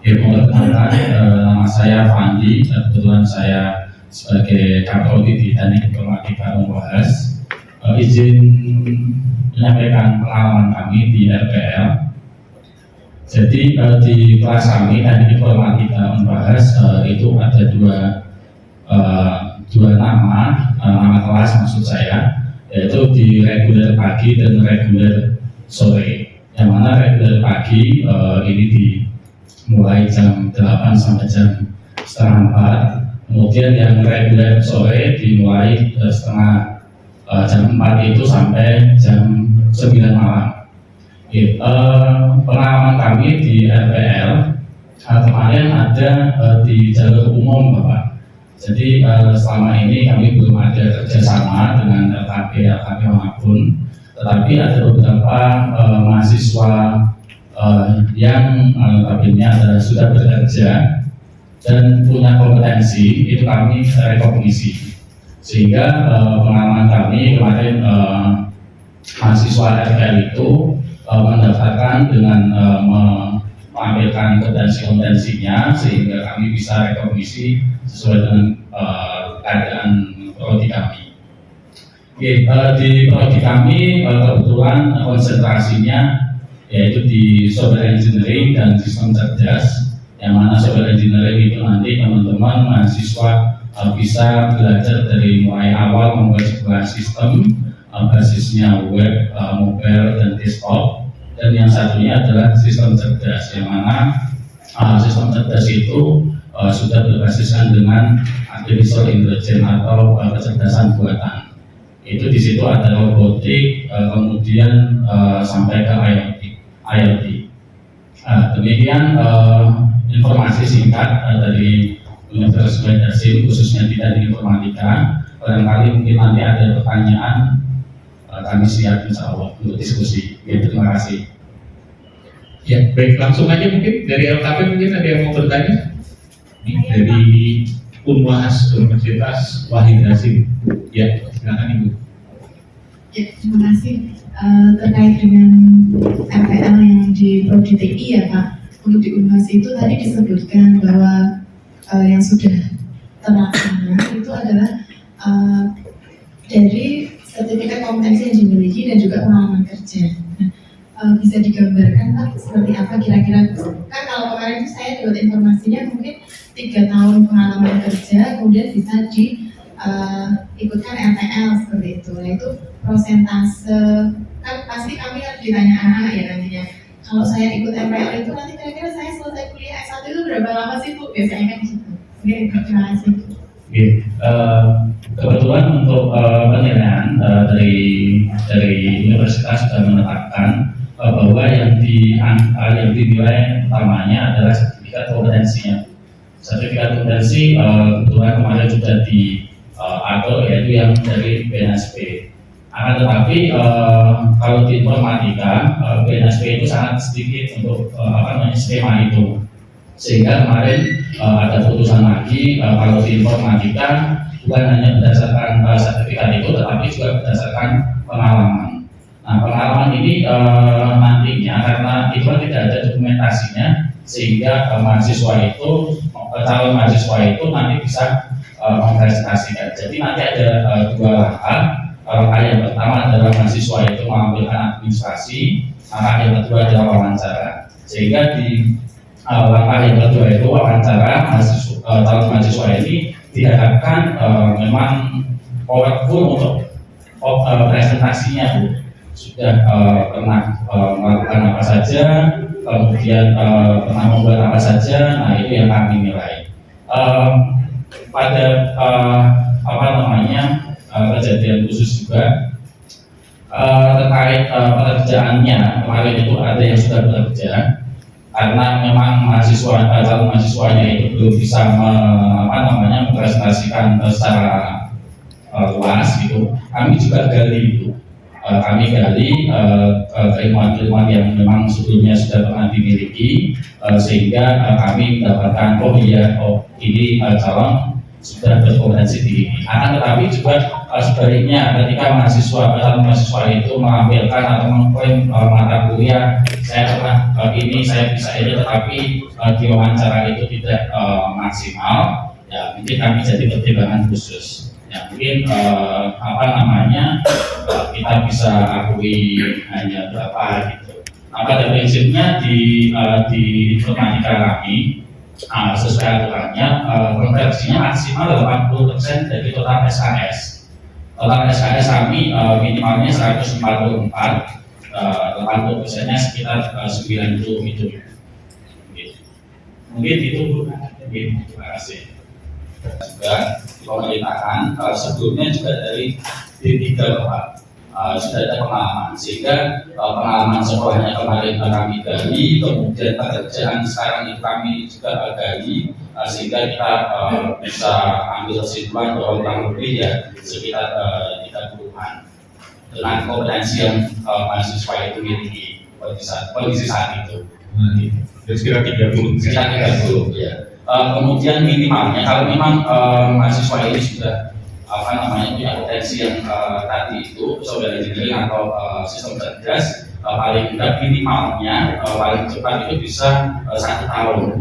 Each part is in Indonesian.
Ya, perkenalkan, nama saya Fandi. Kebetulan saya sebagai Kaprodi di Teknik Informatika Unhas. Izin menyampaikan pengalaman kami di RPL. Jadi di kelas kami Teknik Informatika Unhas itu ada dua nama kelas maksud saya, yaitu di reguler pagi dan reguler sore. Yang mana reguler pagi ini mulai jam 8 sampai jam setengah 4. Kemudian yang reguler sore dimulai jam 4 itu sampai jam 9 malam. Pengalaman kami di RPL kemarin ada di jalur umum, Bapak. Jadi selama ini kami belum ada kerjasama dengan LKP manapun, tetapi ada beberapa mahasiswa yang notabene sudah bekerja dan punya kompetensi, itu kami rekognisi. Sehingga pengalaman kami kemarin mahasiswa RPL itu mendaftarkan dengan mengambilkan kompetensinya, sehingga kami bisa rekognisi sesuai dengan keadaan prodi kami. Di prodi kami kebetulan konsentrasinya yaitu di software engineering dan sistem cerdas, yang mana software engineering itu nanti teman-teman mahasiswa bisa belajar dari mulai awal membuat sebuah sistem basisnya web, mobile, dan desktop. Dan yang satunya adalah sistem cerdas, yang mana sistem cerdas itu sudah berbasiskan dengan artificial intelligence atau kecerdasan buatan. Itu di situ ada robotik, kemudian sampai ke IoT. Demikian informasi singkat dari Universitas Brasil, khususnya di Teknik Informatika. Barangkali mungkin nanti ada pertanyaan, kami siap insya Allah untuk diskusi. Terima kasih. Ya, baik, langsung aja mungkin dari LKP mungkin ada yang mau bertanya. Dari Unhas Universitas Wahid Hasim. Ya, silakan Ibu. Ya, terima kasih. Terkait dengan RPL yang di Prodi TI ya Pak, untuk di Unhas itu tadi disebutkan bahwa yang sudah terlaksana itu adalah dari sertifikat kompetensi yang dimiliki dan juga pengalaman kerja. Bisa digambarkan Pak seperti apa kira-kira? Kan kalau kemarin itu saya dapat informasinya mungkin 3 tahun pengalaman kerja, kemudian bisa ikutkan RPL seperti itu. Nah itu prosentase, kan pasti kami harus ditanya anak ya nantinya. Kalau saya ikut RPL itu nanti kira-kira saya selesai kuliah S1 itu berapa lama sih Bu? Biasanya kan gitu. Oke, terima kasih. Kebetulan untuk penilaian dari universitas sudah menetapkan bahwa yang dinilai utamanya adalah sertifikat kompetensinya. Sertifikat kompetensi kebetulan kemarin sudah diatur, yaitu yang dari BNSP. Akan tetapi kalau di informatika BNSP itu sangat sedikit untuk skema itu, sehingga kemarin ada putusan lagi kalau di informatika bukan hanya berdasarkan sertifikat itu, tetapi juga berdasarkan pengalaman. Nah, pengalaman ini nantinya karena itu kan tidak ada dokumentasinya, sehingga calon mahasiswa itu nanti bisa mempresentasikan. Jadi nanti ada dua langkah. Langkah yang pertama adalah mahasiswa itu mengambilkan administrasi, langkah yang kedua adalah wawancara. Sehingga di langkah yang kedua itu wawancara, calon mahasiswa ini diharapkan memang powerful untuk presentasinya, Bu. Sudah pernah melakukan apa saja, kemudian pernah membuat apa saja. Nah itu yang kami nilai. Pada kejadian khusus juga terkait pekerjaannya, kemarin itu ada yang sudah bekerja karena memang calon mahasiswanya itu belum bisa mempresentasikan secara luas gitu. Kami juga gali itu. Kami gali keilmuan-keilmuan yang memang sebelumnya sudah pernah dimiliki, sehingga kami mendapatkan ini calon sudah berkompetensi tinggi. Akan tetapi juga sebaliknya ketika mahasiswa itu mengambilkan atau mengklaim mata kuliah saya pernah ini saya bisa ini tetapi di wawancara itu tidak maksimal, ya mungkin kami jadi pertimbangan khusus. Ya mungkin kita bisa akui hanya berapa gitu. Pada prinsipnya di informatika kami sesuai aturannya konversinya maksimal 80% dari total SKS. Total SKS kami minimalnya 144, 80%-nya sekitar 90 itu. Mungkin itu Bu. Terima kasih. Juga di pemerintahan sebelumnya juga dari D3 Bapak sudah ada pengalaman, sehingga pengalaman sekolahnya kemarin kami gali, kemudian pekerjaan sekarang itu kami juga gali, sehingga kita bisa ambil kesimpulan bahwa kurang lebih ya sekitar 30-an dengan kompetensi yang mahasiswa itu miliki kondisi saat itu. Sekitar 30. Sekitar 30 ya. Kemudian minimalnya kalau memang mahasiswa ini sudah punya potensi yang tadi itu software engineering atau sistem cerdas, paling tidak minimalnya paling cepat itu bisa 1 tahun,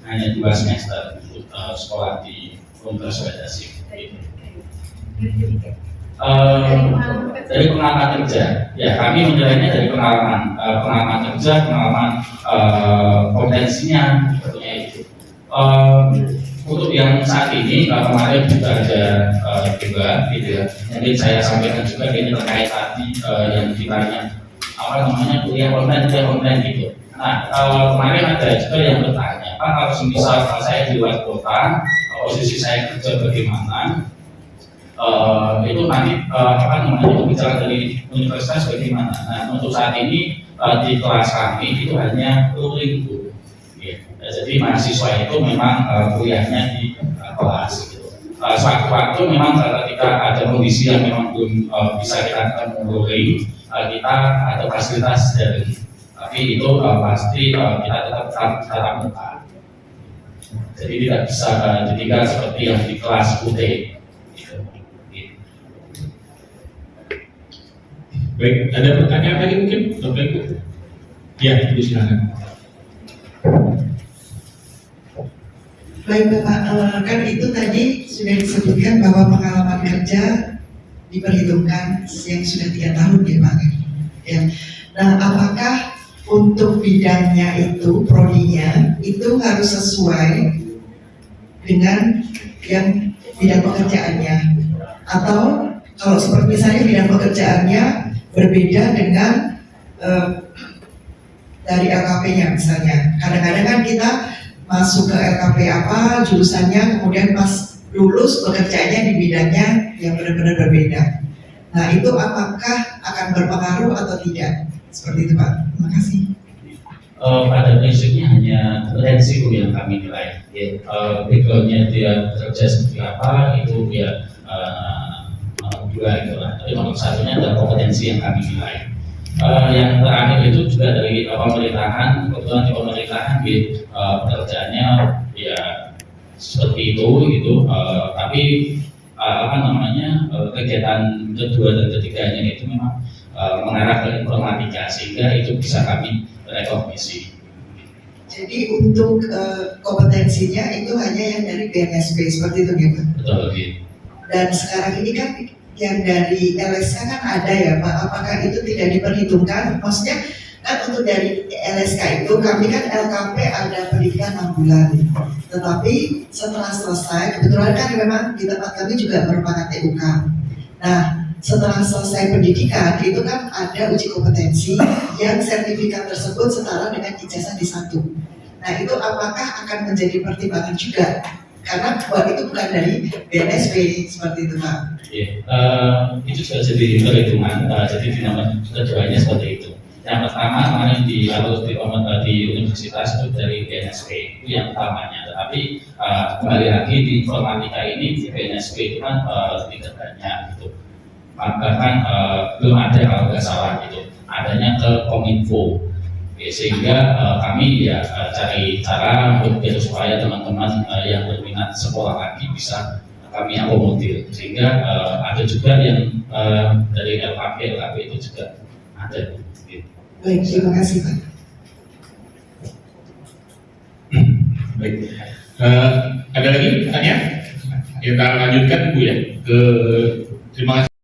hanya 2 semester untuk sekolah di Universitas dari pengalaman kerja, ya kami menilainya dari pengalaman kerja, pengalaman potensinya tentunya itu. Untuk yang saat ini kemarin juga ada juga gitu ya. Mungkin saya sampaikan juga ini terkait tadi yang ditanya kuliah online gitu. Nah kemarin ada juga yang bertanya, Pak kalau misal saya di luar kota, posisi saya kerja bagaimana? Itu nanti itu bicara dari universitas bagaimana? Nah untuk saat ini di kelas kami itu hanya luring. Jadi mahasiswa itu memang kuliahnya di kelas gitu. Sewaktu-waktu memang ketika ada kondisi yang memang belum bisa kita luring, kita ada fasilitas dari, tapi itu pasti kita tetap tatap muka. Jadi tidak bisa jadikan seperti yang di kelas UT. Gitu. Baik, ada pertanyaan lagi mungkin? Ya, silakan. Baik Bapak, kan itu tadi sudah disebutkan bahwa pengalaman kerja diperhitungkan yang sudah 3 tahun ya Pak. Ya. Nah, apakah untuk bidangnya itu, prodinya, itu harus sesuai dengan yang bidang pekerjaannya? Atau kalau seperti misalnya bidang pekerjaannya berbeda dengan dari LKP-nya misalnya. Kadang-kadang kan kita masuk ke LKP apa, jurusannya, kemudian pas lulus bekerjanya di bidangnya yang benar-benar berbeda. Nah itu apakah akan berpengaruh atau tidak? Seperti itu Pak. Terima kasih. Pada prinsipnya hanya kompetensi yang kami nilai. Backgroundnya dia bekerja seperti apa itu ya dua itulah. Tapi nomor satunya adalah kompetensi yang kami nilai. Yang terakhir itu juga dari pemerintahan, kebetulan di pemerintahan pekerjaannya ya seperti itu gitu, tapi kegiatan kedua dan ketiganya itu memang mengarah ke informatika sehingga itu bisa kami rekognisi. Jadi untuk kompetensinya itu hanya yang dari BNSP seperti itu ya Pak? Betul gitu. Dan sekarang ini kan yang dari LSK kan ada ya Pak, apakah itu tidak diperhitungkan? Maksudnya kan untuk dari LSK itu kami kan LKP ada pendidikan 6 bulan, tetapi setelah selesai, kebetulan kan memang di tempat kami juga merupakan TUK. Nah setelah selesai pendidikan itu kan ada uji kompetensi yang sertifikat tersebut setara dengan ijazah D1. Nah itu apakah akan menjadi pertimbangan juga? Karena buat itu bukan dari BNSP seperti itu Pak. Itu juga jadi perhitungan, jadi keduanya seperti itu. Yang pertama kemarin di universitas itu dari BNSP itu yang utamanya, tetapi kembali lagi di informatika ini di BNSP itu kan tidak banyak gitu. Bahkan belum ada kalau nggak salah gitu, adanya ke Kominfo. Sehingga kami cari cara untuk supaya teman-teman yang berminat sekolah lagi bisa kami akomodir, sehingga ada juga yang dari LKP itu juga ada. Gitu. Baik, terima kasih Pak. Baik. Ada lagi pertanyaan? Kita lanjutkan Bu ya ke terima kasih.